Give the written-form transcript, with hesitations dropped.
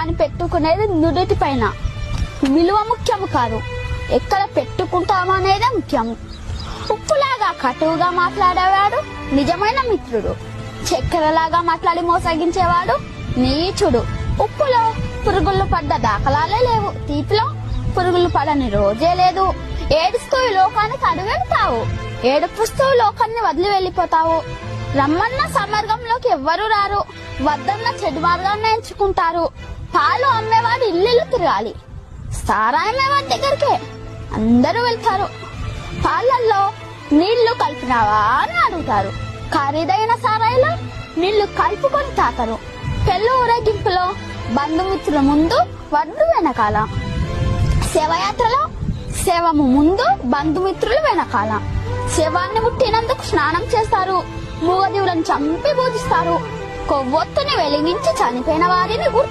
కానీ పెట్టుకునేది నుదుటి పైన. విలువ ముఖ్యము కాదు, ఎక్కడ పెట్టుకుంటామనేదే ముఖ్యము. ఉప్పులాగా కటువుగా మాట్లాడేవాడు నిజమైన మిత్రుడు. చక్కెరలాగా మాట్లాడి మోసగించేవాడు నీచుడు. ఉప్పులో పురుగులు పడ్డ దాఖలాలే లేవు, తీపిలో పురుగులు పడని రోజే లేదు. ఏడుస్తూ ఈ లోకానికి అడుగెడతావు, ఏడుపుస్తూ లోకాన్ని వదిలి వెళ్ళిపోతావు. రమ్మన్న సమార్గంలోకి ఎవ్వరూ రారు, వద్దన్న చెడు మార్గాన్ని ఎంచుకుంటారు. పాలు అమ్మేవాడు ఇల్లు తిరగాలి, సారాయి అమ్మేవాడి దగ్గరికి అందరూ వెళ్తారు. పాలల్లో నీళ్లు కలిపినావా అని అడుగుతారు, ఖరీదైన సారాయిలో నీళ్లు కలుపుకొని తాకరు. పెళ్లి ఊరేగింపులో బంధుమిత్రుల ముందు, వడ్డు వెనకాల. శవయాత్రలో శవము ముందు, బంధుమిత్రులు వెనకాల. శవాన్ని ముట్టినందుకు స్నానం చేస్తారు, మూగజీవులను చంపి పూజిస్తారు. కొవ్వొత్తుని వెలిగించి చనిపోయిన వారిని గుర్తు